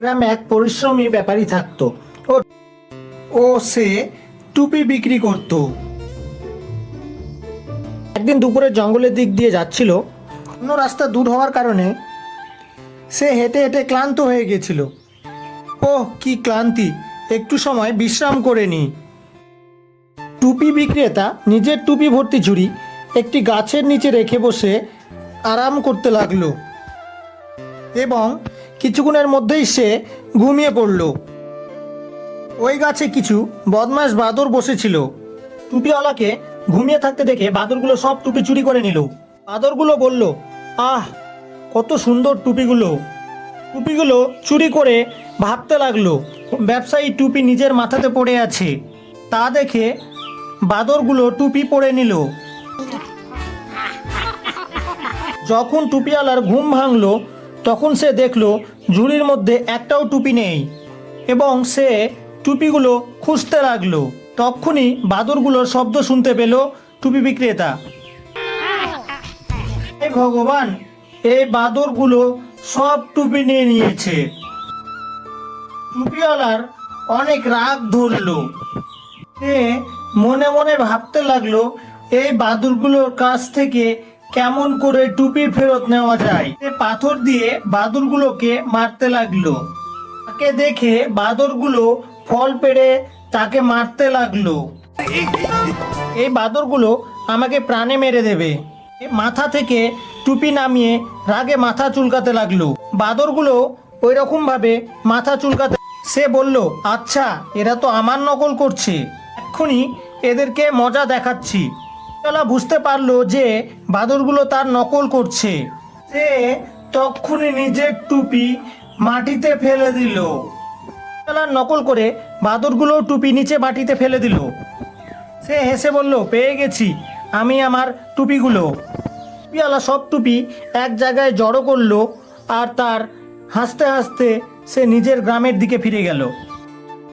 গ্রামে এক পরিশ্রমী ব্যাপারী থাকতো। ও সে টুপি বিক্রি করত। একদিন দুপুরে জঙ্গলের দিক দিয়ে যাচ্ছিল। অন্য রাস্তা দূর হওয়ার কারণে সে হেঁটে হেঁটে ক্লান্ত হয়ে গেছিল। ওহ, কি ক্লান্তি! একটু সময় বিশ্রাম করে নি। টুপি বিক্রেতা নিজের টুপি ভর্তি ঝুড়ি একটি গাছের নিচে রেখে বসে আরাম করতে লাগলো এবং কিছুক্ষণের মধ্যেই সে ঘুমিয়ে পড়ল। ওই গাছে কিছু বদমাশ বাদর বসেছিল। টুপিওয়ালাকে ঘুমিয়ে থাকতে দেখে বাদরগুলো সব টুপি চুরি করে নিল। বাদরগুলো বলল, আহ, কত সুন্দর টুপিগুলো! টুপিগুলো চুরি করে ভাবতে লাগলো ব্যবসায়ী টুপি নিজের মাথাতে পড়ে আছে। তা দেখে বাদরগুলো টুপি পরে নিল। যখন টুপিওয়ালার ঘুম ভাঙলো তখন সে দেখলো ঝুড়ির মধ্যে একটাও টুপি নেই এবং সে টুপিগুলো খুঁজতে লাগলো। তখনই বাদরগুলোর শব্দ শুনতে পেল টুপি বিক্রেতা। হে ভগবান, এই বাদরগুলো সব টুপি নিয়ে নিয়েছে। টুপিওয়ালার অনেক রাগ ধরলো। সে মনে মনে ভাবতে লাগলো এই বাদুরগুলোর কাছ থেকে কেমন করে টুপি ফেরত নেওয়া যায়। সে পাথর দিয়ে বাদুরগুলোকে মারতে লাগলো। তাকে দেখে বাদরগুলো ফল পেড়ে তাকে মারতে লাগলো। এই বাদরগুলো আমাকে প্রাণে মেরে দেবে। মাথা থেকে টুপি নামিয়ে রাগে মাথা চুলকাতে লাগলো। বাদরগুলো ওই রকম ভাবে মাথা চুলকাতে সে বলল, আচ্ছা, এরা তো আমার নকল করছে, এক্ষুনি এদেরকে মজা দেখাচ্ছি। টুপিওয়ালা বুঝতে পারলো যে বাদরগুলো তার নকল করছে। সে তক্ষুনি নিজের টুপি মাটিতে ফেলে দিল। টুপিওয়ালার নকল করে বাদরগুলো টুপি নিচে মাটিতে ফেলে দিল। সে হেসে বলল, পেয়ে গেছি আমি আমার টুপিগুলো। টুপিওয়ালা সব টুপি এক জায়গায় জড়ো করলো আর তার হাসতে হাসতে সে নিজের গ্রামের দিকে ফিরে গেল।